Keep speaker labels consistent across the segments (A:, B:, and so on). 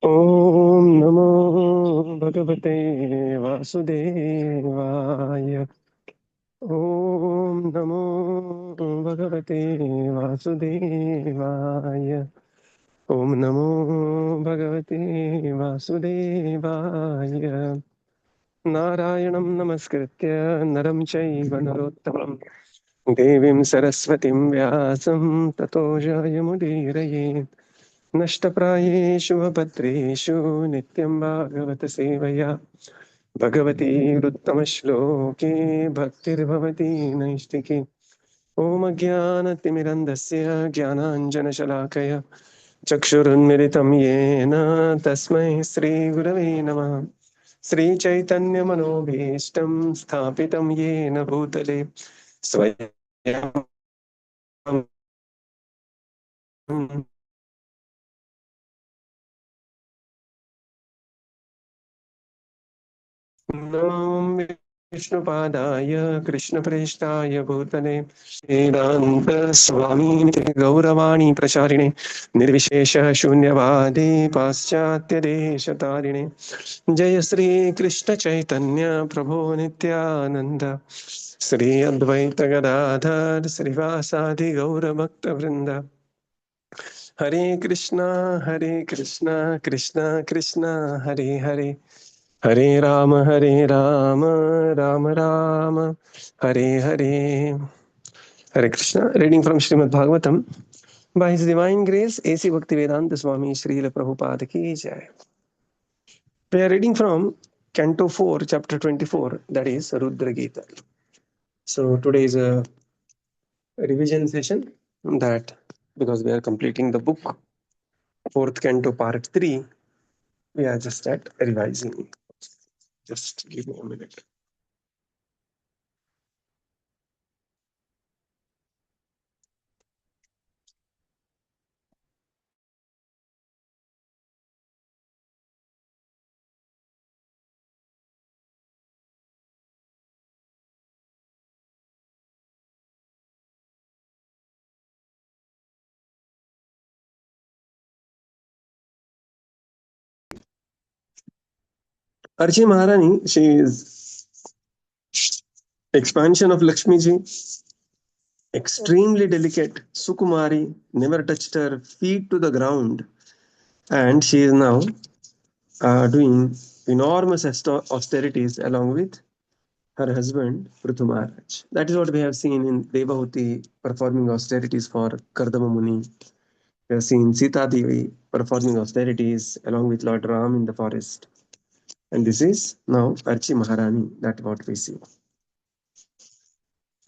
A: ॐ नमो भगवते वासुदेवाय। ॐ नमो भगवते वासुदेवाय। ॐ नमो भगवते वासुदेवाय। नारायणं नमस्कृत्य नरं चैव नरोत्तमं देवीं सरस्वतीं व्यासं ततो जयमुदीरयेत्। नष्टप्रायेषु भद्रेषु नित्यं भागवत सेवया भगवती उत्तमश्लोके भक्तिर्भवती नैष्टिकी। ॐ अज्ञानतिमिरन्धस्य ज्ञानाञ्जनशलाकय चक्षुरुन्मिलितं येन तस्मै श्रीगुरवे नमः। श्रीचैतन्यमनोभीष्टं स्थापितं येन भूतले स्वयं नमो विष्णुपादाय कृष्णप्रेष्ठाय भूतले वेदान्तस्वामिनिति गौरवाणी प्रचारिणे निर्विशेष शून्यवादे पाश्चात्यदेशतारिणे जय श्री कृष्ण चैतन्य प्रभो नित्यानंद श्री अद्वैत गदाधर श्रीवासादि गौरभक्तवृंद हरे Krishna Krishna Krishna Hare Hare Hare Ram Ram Ram Hare Hare. Hare Krishna. Reading from Srimad Bhagavatam. By His Divine Grace, A.C. Bhaktivedanta Swami Srila Prabhupada ki jai. We are reading from Canto 4, Chapter 24, that is Rudra Gita. So today is a revision session that because we are completing the book, fourth Canto Part 3, we are just at revising. Just give me a minute. Archi Maharani, she is expansion of Lakshmi ji, extremely delicate. Sukumari never touched her feet to the ground, and she is now doing enormous austerities along with her husband Prithu Maharaj. That is what we have seen in Devahuti performing austerities for Kardama Muni. We have seen Sita Devi performing austerities along with Lord Ram in the forest. And this is now Archi Maharani. That's what we see.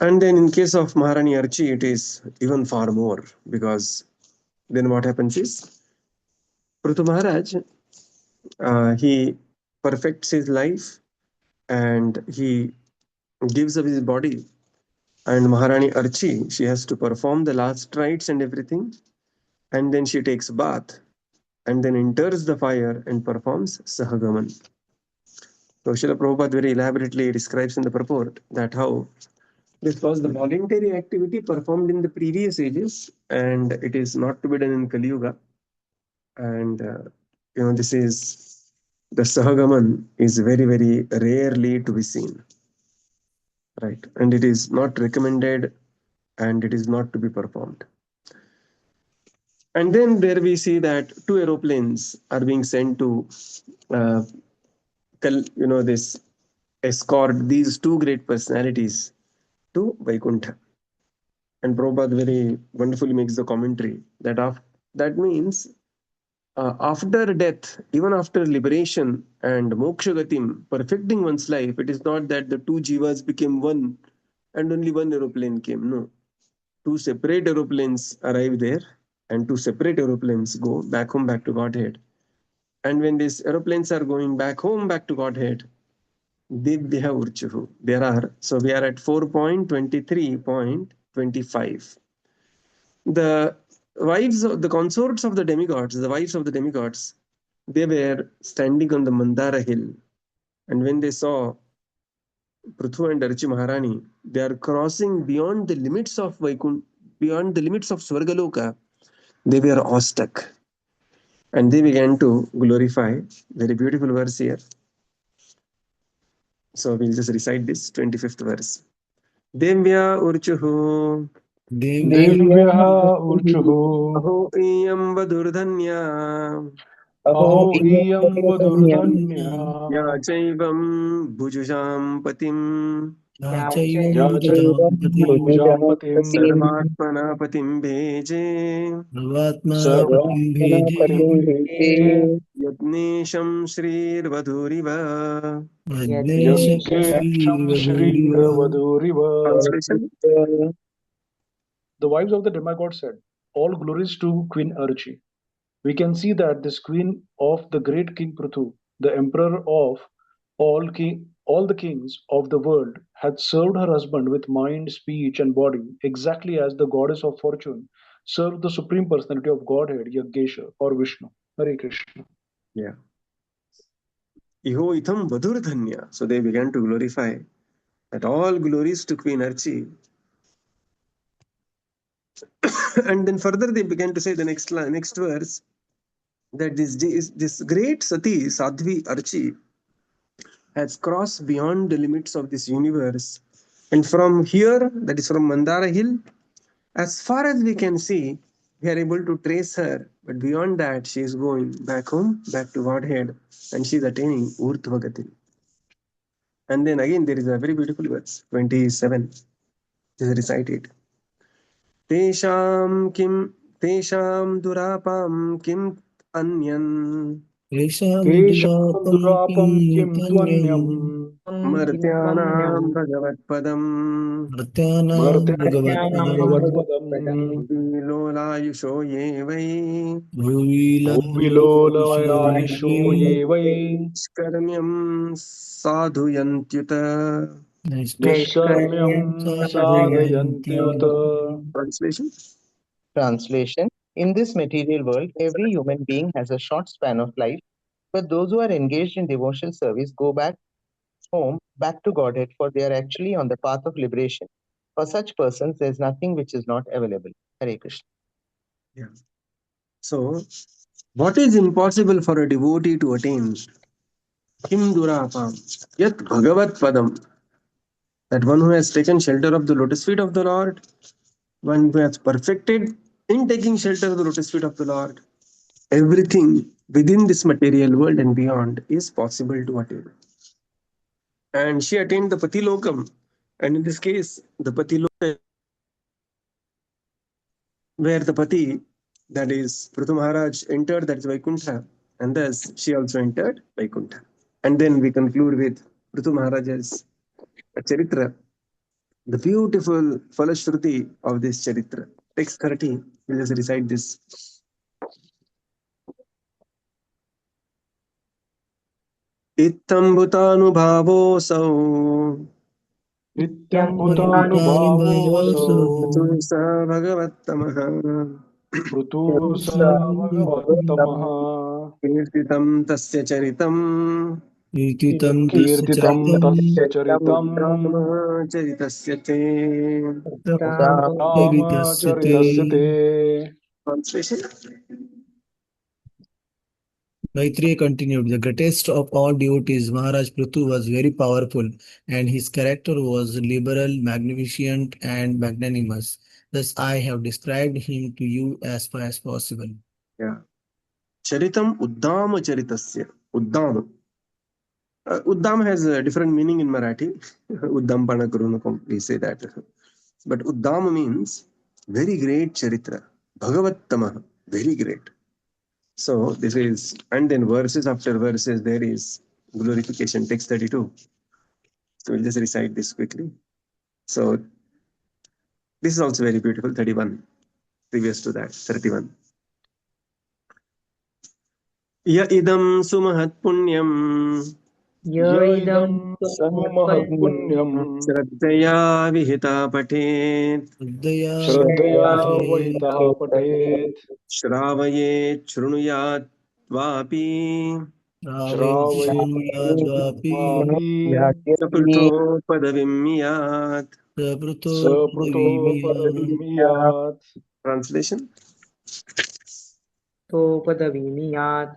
A: And then in case of Maharani Archi, it is even far more because then what happens is Prithu Maharaj, he perfects his life and he gives up his body. And Maharani Archi, she has to perform the last rites and everything. And then she takes bath and then enters the fire and performs Sahagaman. So Srila Prabhupada very elaborately describes in the purport that how this was the voluntary activity performed in the previous ages and it is not to be done in Kali Yuga. And this is the Sahagaman is very, very rarely to be seen. Right. And it is not recommended and it is not to be performed. And then there we see that two aeroplanes are being sent to, uh, this escort these two great personalities to Vaikuntha. And Prabhupada very wonderfully makes the commentary that that means after death, even after liberation and moksha gatim, perfecting one's life, it is not that the two jivas became one and only one aeroplane came. No, two separate aeroplanes arrive there and two separate aeroplanes go back home, back to Godhead. And when these aeroplanes are going back home, back to Godhead, Divya Urchuhu. There are, so we are at 4.23.25. The wives, the consorts of the demigods, the wives of the demigods, they were standing on the Mandara hill. And when they saw Pruthu and Archi Maharani, they are crossing beyond the limits of Vaikunth, beyond the limits of Swargaloka. They were awestruck. And they began to glorify. Very beautiful verse here. So we'll just recite this 25th verse. Devya urchuhu
B: Devya
C: Devyah urchuhu
A: aho iyam vadurdhanya
B: aho
C: aho iyam
B: iyam
C: vadurdhanya
A: ya chaivam bhujujam patim
C: ya chaivam bhujam patim
A: sarvatmana patim beje
B: sarvatmanapatim bhete
A: yadnesham shrirvadhuriva.
C: Yagnesham Shrirvaduriva.
A: Translation.
C: The wives of the demigod said, all glories to Queen Archi. We can see that this queen of the great King Prithu, the emperor of all the kings of the world, had served her husband with mind, speech, and body, exactly as the goddess of fortune served the supreme personality of Godhead, Yagesha or Vishnu. Hare Krishna.
A: Yeah. Iho itham vadurdhanya. So they began to glorify that all glories to Queen Archi. And then further they began to say the next verse that this great Sati Sadhvi Archi has crossed beyond the limits of this universe. And from here, that is from Mandara Hill, as far as we can see, we are able to trace her. But beyond that, she is going back home, back to Godhead, and she is attaining Urtvagati. And then again, there is a very beautiful verse, 27. This is recited. Tesham kim Tesham durapam kim anyan
C: Tesham durapam kim tvanyam
A: martyanam bhagavatpadam
C: Bhartyanam Bhagavatpadam
A: vilolayusho ye vai
C: Bhuvilolavayaisho ye vai
A: Skarmyam sadhuyantyuta.
C: Nishkarmyam sadhayantyuta.
A: Translation.
B: Translation. In this material world, every human being has a short span of life, but those who are engaged in devotional service go back home, back to Godhead, for they are actually on the path of liberation. For such persons, there is nothing which is not available. Hare Krishna.
A: Yeah. So, what is impossible for a devotee to attain? Kim durapam. Yat bhagavat padam. That one who has taken shelter of the lotus feet of the Lord, one who has perfected in taking shelter of the lotus feet of the Lord, everything within this material world and beyond is possible to attain. And she attained the Pati Lokam. And in this case, the Pati Lokam, where the Pati, that is Prithu Maharaj, entered, that is Vaikuntha, and thus she also entered Vaikuntha. And then we conclude with Prithu Maharaj's Charitra, the beautiful Falashruti of this Charitra. Text 30, we'll just recite this. Itambhutanubhavosau
C: Nityambhutanubhavosau
A: स भगवत्तमः
C: Prutusa Bhagavatamaha
A: कीर्तितं तस्य चरितम्
C: Kirtitam Tasya Charitam
A: चरितस्य ते
C: Ramacharitasya te.
A: Translation.
D: Maitreya continued, the greatest of all devotees, Maharaj Prithu, was very powerful, and his character was liberal, magnificent, and magnanimous. Thus, I have described him to you as far as possible.
A: Yeah. Charitam Uddama Charitasya. Uddam. Uddam has a different meaning in Marathi. Uddam Panakarunakam, we say that. But Uddam means very great Charitra. Bhagavattamah, very great. So this is, and then verses after verses, there is glorification, text 32. So we'll just recite this quickly. So this is also very beautiful, 31. Previous to that, 31. Ya idam sumahat punyam
C: Yaidam sumahat punyam
A: Shraddhaya vihita patet
D: Shraddhaya
C: Shraddhaya
D: Vahite,
C: Vahitaha Patet
A: Shravayet Shrunuyat Vapi
D: Rave Shrunuyadvapi,
C: Vapi
A: Sapruto Padavimyat.
C: Sapruto
D: Sapruto
C: Padavimiyat.
A: Translation.
E: तो पदवीनि यात्.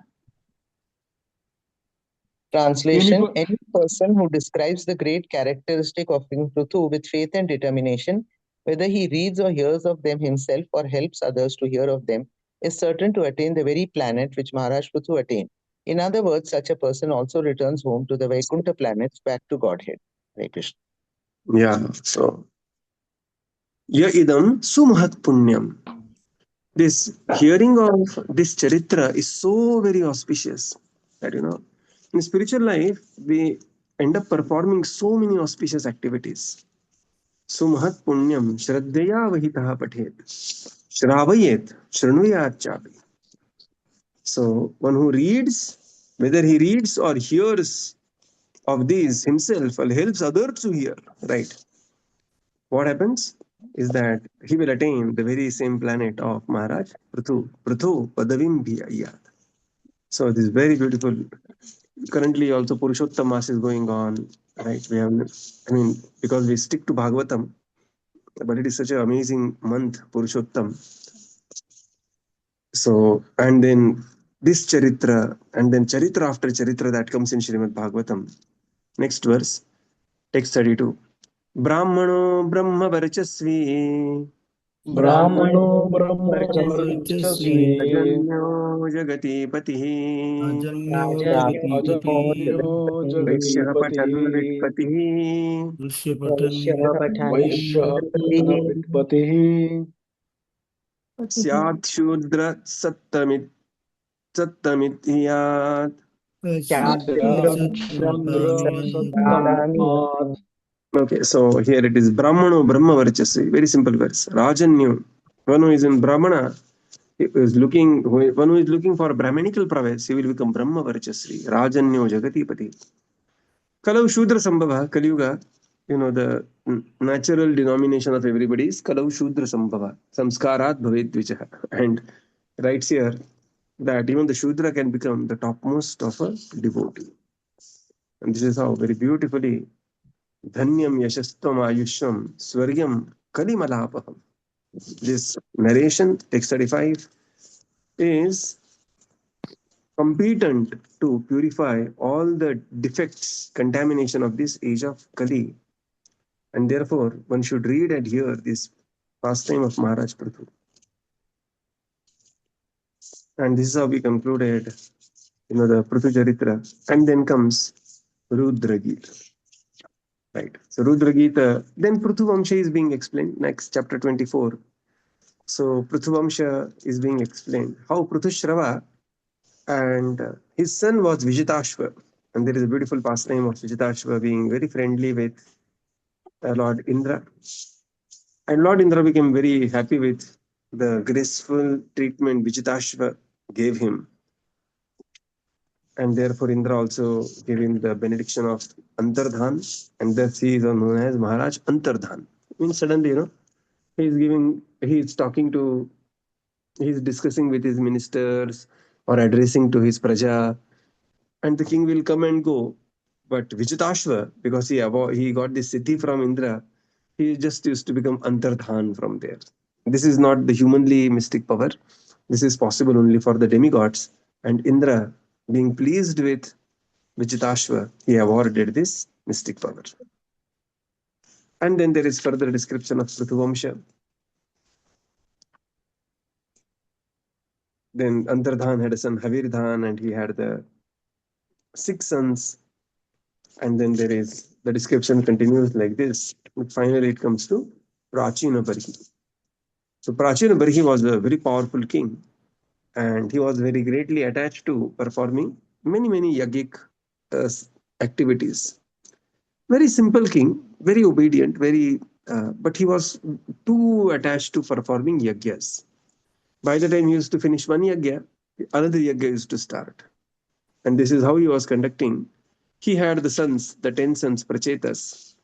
B: Translation:
C: Any
B: any person who describes the great characteristic of King Prithu with faith and determination, whether he reads or hears of them himself or helps others to hear of them, is certain to attain the very planet which Maharaj Prithu attained. In other words, such a person also returns home to the Vaikuntha planets, back to Godhead. Hare Krishna.
A: Yeah. So, ya idam sumahat punyam. This hearing of this charitra is so very auspicious that, in spiritual life, we end up performing so many auspicious activities. Sumahat punyam shraddhaya vahitah pathet. Shravayet shrunuyat chapi. So, one who reads, whether he reads or hears of these himself or helps others to hear, right? What happens is that he will attain the very same planet of Maharaj Prithu. Prithu Padavim Bhiyayat. So this is very beautiful. Currently, also Purushottam Mass is going on, right? We have, I mean, because we stick to Bhagavatam, but it is such an amazing month, Purushottam. So, and then this Charitra, and then Charitra after Charitra that comes in Srimad Bhagavatam. Next verse, text 32. Brahmano Brahma Varchasvi
C: Brahmano Brahma
E: Brahmवर्चस्वी.
C: Varchasvi
A: अजन्यो जगति पतिः
D: अजन्यो जगतीपतिः
C: Rajannyo
A: वैश्यः पठन्
C: Jagatipatihi
A: वित्पतिः
D: दृश्यपटन्
E: वैश्यः पठन्
C: Vaishyana Vitpatihi
A: स्यात् शूद्र सत्तमित्यात्.
C: Syat Chandra Sattamat.
A: Okay, so here it is Brahmano Brahma Varchasi. Very simple verse. Rajanyo, one who is in Brahmana, one who is looking for Brahmanical prowess, he will become Brahma Varchasri. Rajanyo Jagatipati. Kalau Shudra Sambhava, Kaliyuga, the natural denomination of everybody is Kalau Shudra Sambhava. Samskarat Bhavet Dvijaha. And writes here that even the Shudra can become the topmost of a devotee. And this is how very beautifully Dhanyam Yashastvam Ayushvam Swaryam Kalimalapaham. This narration, text 35, is competent to purify all the defects, contamination of this age of Kali. And therefore, one should read and hear this pastime of Maharaj Prithu. And this is how we concluded, the Prithu Charitra. And then comes Rudra Gita. Right. So Rudra Gita, then Prithu Vamsha is being explained. Next, chapter 24. So Prithu Vamsha is being explained. How Prithu Shrava and his son was Vijitashva. And there is a beautiful pastime of Vijitashva being very friendly with Lord Indra. And Lord Indra became very happy with the graceful treatment Vijitashva gave him. And therefore Indra also gave him the benediction of Antardhan. And thus he is known as Maharaj Antardhan. Means suddenly, he's discussing with his ministers or addressing to his praja, and the king will come and go. But Vijitashva, because he got this siddhi from Indra, he just used to become Antardhan from there. This is not the humanly mystic power. This is possible only for the demigods. And Indra, being pleased with Vijitashva, he awarded this mystic power. And then there is further description of Prithuvamsha. Then Antardhan had a son Havirdhan, and he had the 6 sons. And then there is the description continues like this. But finally, it comes to Prachina Barhi. So Prachina Barhi was a very powerful king, and he was very greatly attached to performing many yogic uh, activities. Very simple king, very obedient, but he was too attached to performing yagyas. By the time he used to finish one yagya, another yagya used to start. And this is how he was conducting. He had the sons, the 10 sons, Prachetas,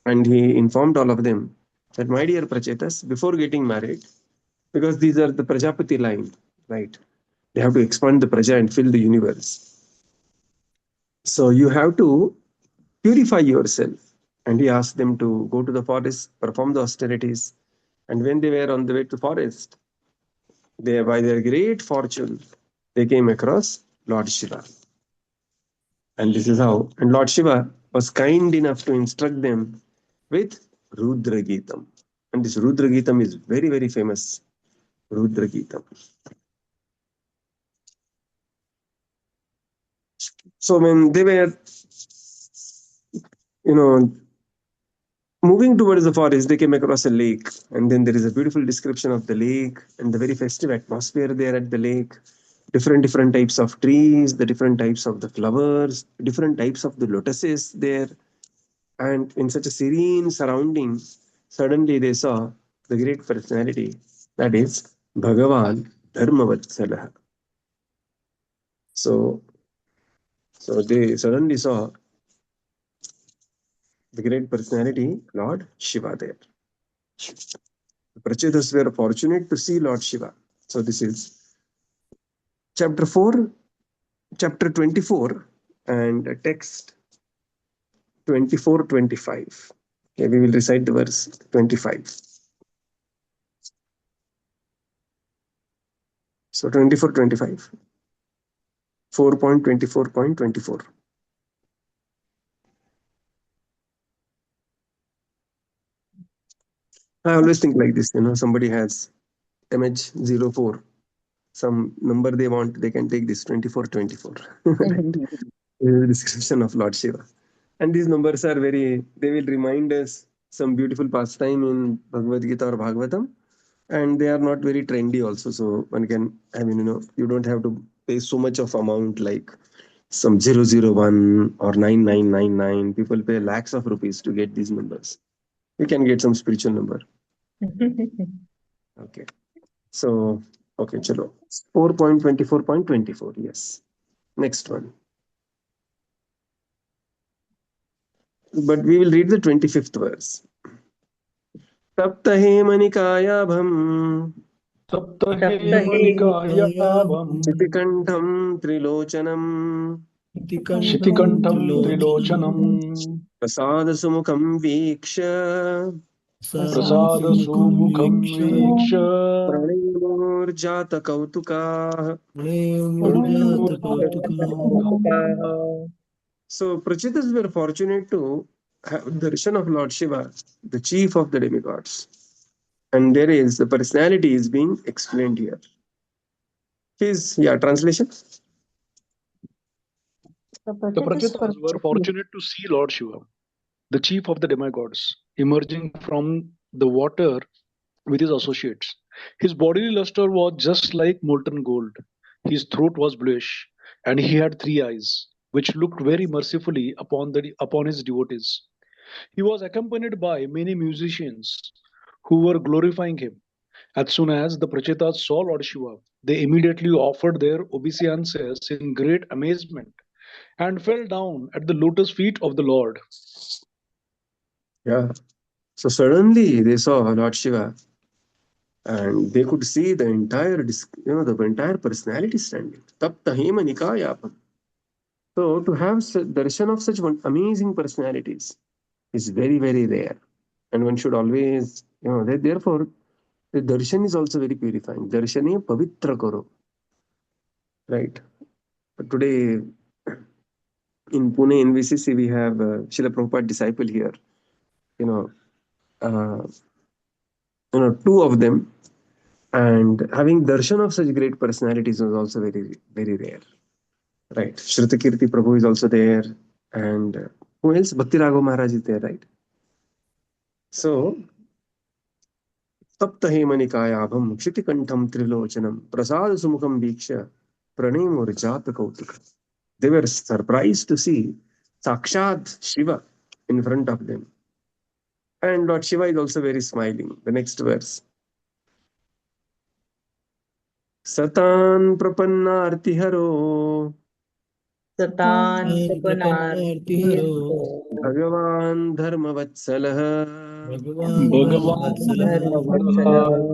A: and he informed all of them that, my dear Prachetas, before getting married, because these are the Prajapati line, right? They have to expand the Praja and fill the universe. So you have to purify yourself. And he asked them to go to the forest, perform the austerities. And when they were on the way to the forest, they, by their great fortune, they came across Lord Shiva. And this is how. And Lord Shiva was kind enough to instruct them with Rudra Geetam. And this Rudra Geetam is very, very famous. Rudra Geetam. So when they were, moving towards the forest, they came across a lake. And then there is a beautiful description of the lake and the very festive atmosphere there at the lake. Different types of trees, the different types of the flowers, different types of the lotuses there. And in such a serene surrounding, suddenly they saw the great personality, that is Bhagavan Dharmavatsalah. So they suddenly saw the great personality, Lord Shiva there. The Prachetas were fortunate to see Lord Shiva. So this is chapter 4, chapter 24, and text 24-25. Okay, we will recite the verse 25. So 24-25. 4.24.24. I always think like this, somebody has MH04, some number they want, they can take this 24-24. Right? This is the description of Lord Shiva. And these numbers are they will remind us some beautiful pastime in Bhagavad Gita or Bhagavatam. And they are not very trendy also. So one can, you don't have to pay so much of amount like some 001 or 9999. People pay lakhs of rupees to get these numbers. You can get some spiritual number. Okay. So, okay, chalo. 4.24.24. Yes. Next one. But we will read the 25th verse. Saptahemanikayaabham
C: Saptahemanikayavam
A: Chitikandham Trilocanam
C: Shitikantam Trilocanam
A: Prasadasumukham Viksha
C: Prasada Sumukham Viksha
A: Pranamurjata Kautuka. So Prachitas were fortunate to have darshan of Lord Shiva, the chief of the demigods. And the personality is being explained here. Translation.
C: The Prachetas were fortunate to see Lord Shiva, the chief of the demigods, emerging from the water with his associates. His bodily luster was just like molten gold. His throat was bluish, and he had 3 eyes, which looked very mercifully upon his devotees. He was accompanied by many musicians who were glorifying him. As soon as the Prachetas saw Lord Shiva, they immediately offered their obeisances in great amazement and fell down at the lotus feet of the Lord.
A: Yeah. So suddenly they saw Lord Shiva, and they could see the entire personality standing. Tapta Hema Nikayapam. So to have darshan of such amazing personalities is very, very rare. And one should always, therefore, the darshan is also very purifying. Darshane pavitra karo. Right. But today, in Pune, in VCC, we have Srila Prabhupada disciple here. Uh, two of them. And having darshan of such great personalities was also very, very rare. Right. Shrutakirti Prabhu is also there. And who else? Bhakti Raghav Maharaj is there, right? So, Taptahemanikayaabham Kshitikantham Trilochanam Prasad Sumukham Bhiksha Pranamurjata Kautuka. They were surprised to see Sakshat Shiva in front of them. And Lord Shiva is also very smiling. The next verse. Satan Prapanna
E: Satan
A: Bhagavan Dharmavatsalah
C: Bhagavan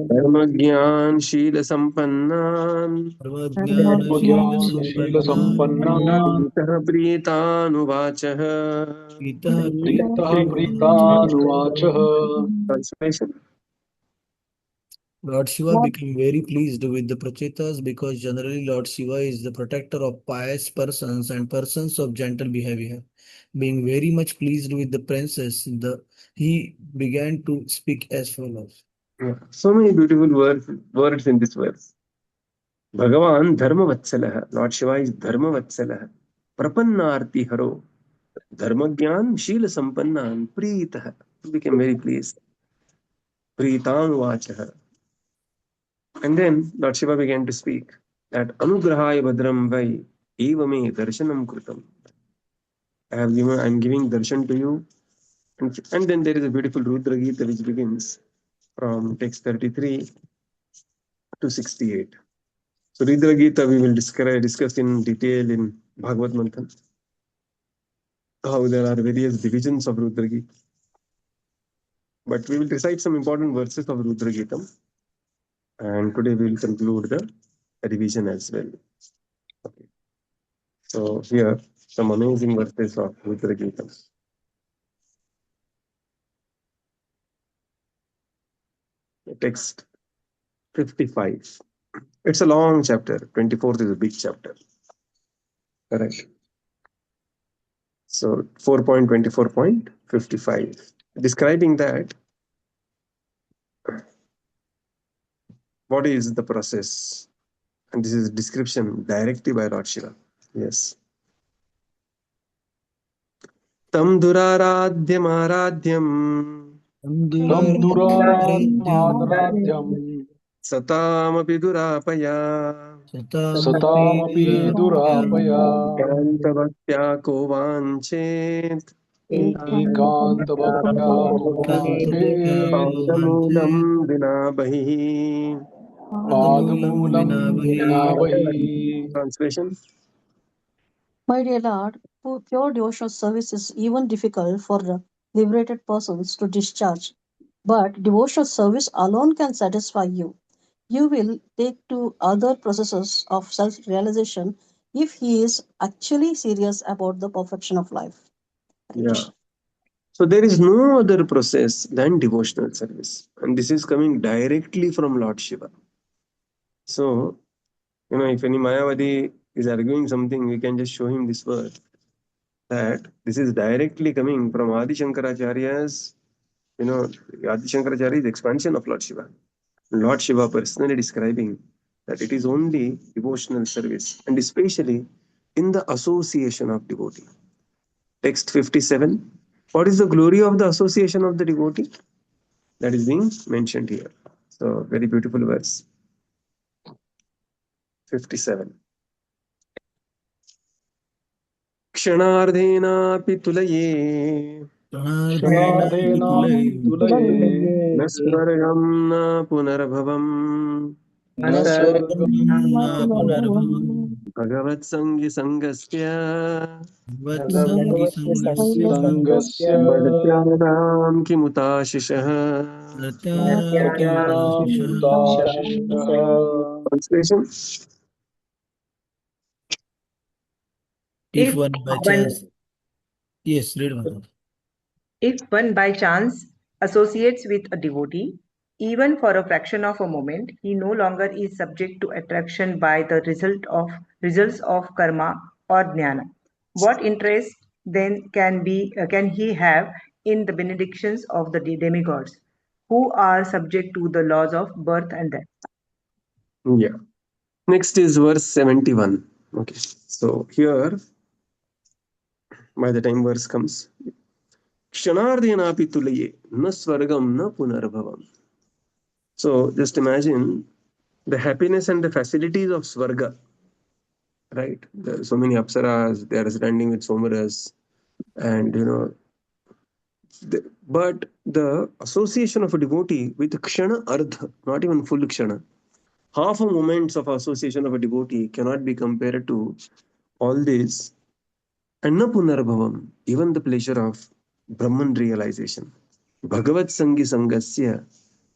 A: Dharmagyan Shila Sampannan
C: Dharmagyan Shila Sampanna
A: Prita Pritanuvachah.
C: Prita Pritanuvachaha.
A: Translation.
D: Lord Shiva
E: Lord,
D: became very pleased with the Prachetas because generally Lord Shiva is the protector of pious persons and persons of gentle behavior. Being very much pleased with the princess, he began to speak as follows.
A: Yeah. So many beautiful words in this verse. Bhagavan Dharmavatsalah. Lord Shiva is Dharmavatsalah. Prapannarti haro. Dharmagyan Shila Sampannan Preetah. He became very pleased. Preetang Vachaha. And then Lord Shiva began to speak that Anugrahaya Bhadram Vai Evame Darshanam Krutam. I'm giving darshan to you. And then there is a beautiful Rudra Gita which begins from text 33 to 68. So Rudra Gita we will discuss in detail in Bhagavad Manthan, how there are various divisions of Rudra Gita. But we will recite some important verses of Rudra Gita. And today we will conclude the revision as well. Okay. So here some amazing verses of Rudra Gita. Text 55. It's a long chapter. 24th is a big chapter. Correct. So 4.24.55. Describing that what is the process? And this is description directly by Lord Shiva. Yes. Tam duraradyam
C: Tam
D: Anduraradhyam
C: Duraradhyam
A: satamapi durapaya
D: Satamapi
C: Satamapi
D: Durapayam
C: Durapaya
A: kantavasya kovanchet
C: Ekanta Bhaktya
D: Kantabhya
C: Kovanche
A: Paudamulam
D: Vanche
A: vinabahi.
D: Padamulam
C: Padamulam
D: Vinavahi.
C: Vinavahi.
A: Translation.
E: my dear Lord, pure devotional service is even difficult for the liberated persons to discharge. But devotional service alone can satisfy you. You will take to other processes of self realization if he is actually serious about the perfection of life. Hare
A: Yeah.
E: Krishna.
A: So there is no other process than devotional service. And this is coming directly from Lord Shiva. So, if any Mayavadi is arguing something, we can just show him this word that this is directly coming from Adi Shankaracharya's, Adi Shankaracharya is expansion of Lord Shiva. Lord Shiva personally describing that it is only devotional service and especially in the association of devotee. Text 57. What is the glory of the association of the devotee? That is being mentioned here. So, very beautiful verse 57. क्षणार्धेनापि तुलये
D: Pranardhenapi
C: Shanardhenapi
D: Tulay
C: Tulaye
A: न स्वर्गं न पुनर्भवम्
B: Naswargam
D: Punarabhavam
A: भगवत्सङ्गसङ्गस्य
D: Vatsangi Samgasya
C: Sangasya
A: मर्त्यानां किमुताशिषः.
D: Natyanam
C: Natyanam
D: Kimutashisha.
C: Kimutashishaha.
A: Translation.
D: If
F: If
D: one by
F: one
D: chance, yes, read one.
F: if one by chance associates with a devotee, even for a fraction of a moment, he no longer is subject to attraction by the results of karma or jnana. What interest then can he have in the benedictions of the demigods, who are subject to the laws of birth and death?
A: Yeah. Next is verse 71. Okay. So here, by the time verse comes, Kshanardhenapi tulaye na swargam na punarbhavam. So just imagine the happiness and the facilities of Swarga, right? There are so many apsaras, they are standing with Somaras, and but the association of a devotee with Kshana Ardha, not even full Kshana, half a moment of association of a devotee cannot be compared to all this. And na punarbhavam, even the pleasure of Brahman realization. Bhagavat Sangi Sangasya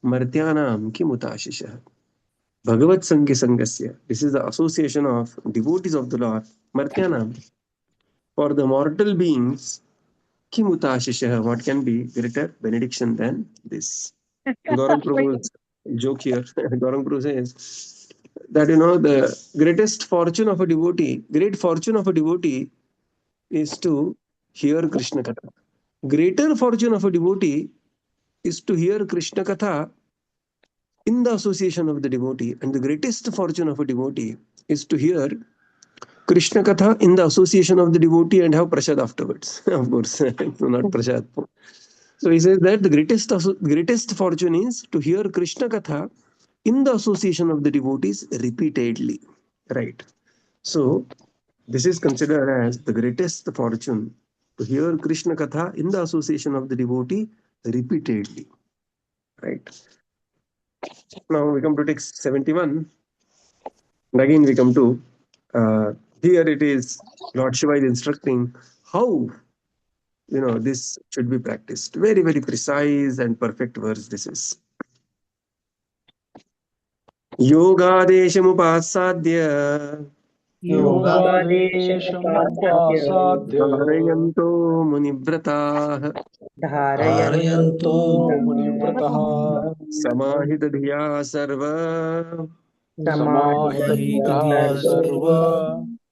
A: Martyanam Kimutashisha. Bhagavat Sangi Sangasya. This is the association of devotees of the Lord. Martyanam. For the mortal beings, Kimutashisha. What can be greater benediction than this? Gaurav Prabhu. joke here. Gaurang Prabhu says that the greatest fortune of a devotee, great fortune of a devotee is to hear Krishna Katha. Greater fortune of a devotee is to hear Krishna Katha in the association of the devotee, and the greatest fortune of a devotee is to hear Krishna Katha in the association of the devotee and have prasad afterwards. Of course, not prasad. So he says that the greatest fortune is to hear Krishna Katha in the association of the devotees repeatedly. Right. So this is considered as the greatest fortune to hear Krishna Katha in the association of the devotee repeatedly. Right. Now we come to text 71. And again we come to here it is Lord Shiva is instructing how this should be practiced. Very, very precise and perfect verse this is. Yogadeshamupasadya
C: योगादेशमुपासाद्य
A: धारयन्तो मुनिव्रताः
C: धारयन्तो
F: धारयन्तो
C: मुनिव्रतः
A: समाहितधिया serve
C: समाहितधियः serve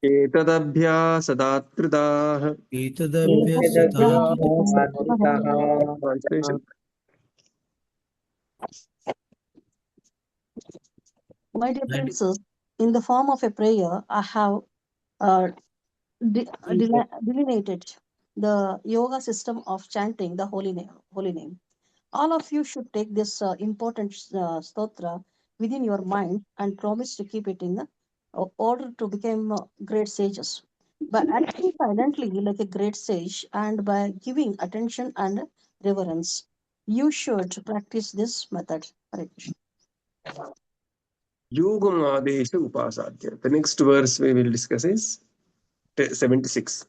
A: एतदभ्यासदात्कृताः.
F: एतदभ्यासदातुतः
A: Translation.
E: My dear princes, in the form of a prayer, I have uh, delineated the yoga system of chanting the holy name. Holy name. All of you should take this important stotra within your mind and promise to keep it in the order to become great sages. By acting silently like a great sage and by giving attention and reverence, you should practice this method. Hare Krishna.
A: Yogam adesha upasadya. The next verse we will discuss is 76.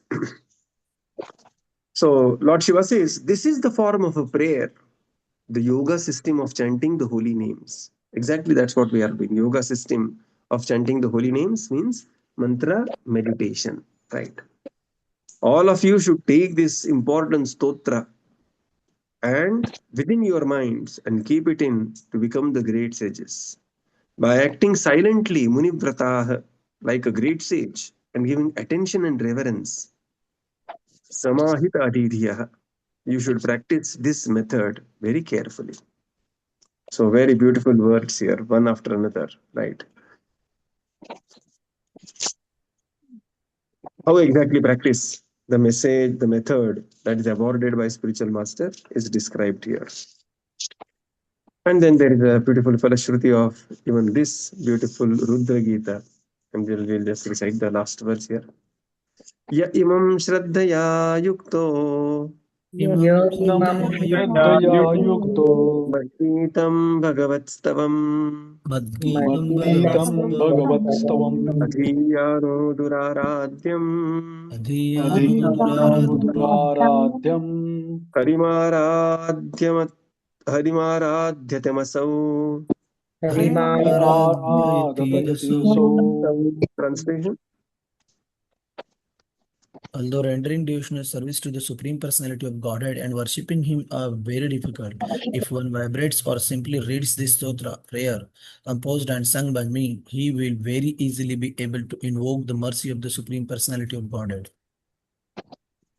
A: So Lord Shiva says, this is the form of a prayer, the yoga system of chanting the holy names. Exactly that's what we are doing. Yoga system of chanting the holy names means mantra meditation. Right. All of you should take this important stotra and within your minds and keep it in to become the great sages. By acting silently, Munivrataha, like a great sage, and giving attention and reverence, Samahita Adidhyaha, you should practice this method very carefully. So, very beautiful words here, one after another, right? How exactly practice the message, the method that is awarded by spiritual master is described here. And then there is a beautiful Falashruti of even this beautiful Rudra Gita. And we'll just recite the last verse here. Ya imam shraddhaya yukto
F: य
C: इमं
F: इमं
C: श्रद्धया युक्तो
A: Bhagavatam Bhagavatavam
C: मद्गीतं भगवत्स्तवम्
A: Adhiyano Duraradyam
C: अधीयानो दुराराध्यम्
A: Harimaradhyamat Harimaradhyatemasau.
C: हरिमाराधयति असौ.
A: Translation.
D: Although rendering devotional service to the Supreme Personality of Godhead and worshipping Him are very difficult, if one vibrates or simply reads this stotra prayer, composed and sung by me, he will very easily be able to invoke the mercy of the Supreme Personality of Godhead.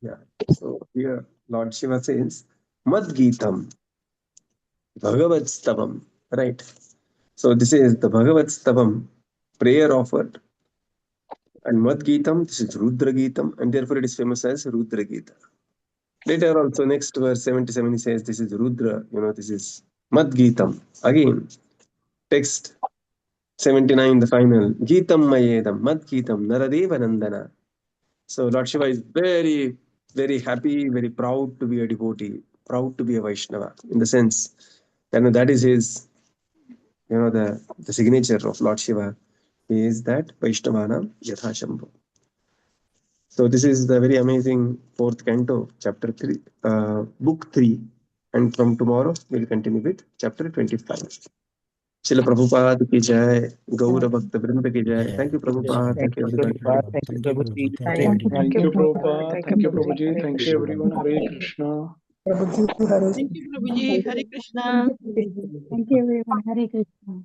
A: Yeah. So here Lord Shiva says, Madgitam Bhagavat Stavam. Right. So this is the Bhagavat Stavam prayer offered. And Madgitam, this is Rudra Gitam, and therefore it is famous as Rudra Gita. Later also, next verse 77, he says this is Rudra, this is Madgitam. Again, text 79, the final, Gitam Mayedam, Madgitam, Naradeva Nandana. So Lord Shiva is very, very happy, very proud to be a devotee, proud to be a Vaishnava, in the sense, that is his, the signature of Lord Shiva is that Vaishnavanam Yatha Shambhu. So this is the very amazing fourth canto, chapter 3, book 3. And from tomorrow, we'll continue with chapter 25. Srila Prabhupada ki jai, Gaura Bhakta Vrinda ki jai. Thank you, Prabhupada.
B: Thank
A: Thank you,
B: you,
A: everybody.
B: Prabhupada. Thank you,
D: Thank you,
B: Prabhuji.
D: Prabhupada.
F: Thank
D: Thank you,
F: you,
C: Thank you,
F: Prabhupada.
C: Prabhupada.
F: Thank you,
C: Thank you,
F: Prabhuji.
C: Prabhuji.
F: Hare
C: Thank you,
F: Krishna.
C: everyone. Hare Krishna.
G: Thank you, Prabhuji. Hare Krishna.
E: Thank you, everyone. Hare Krishna.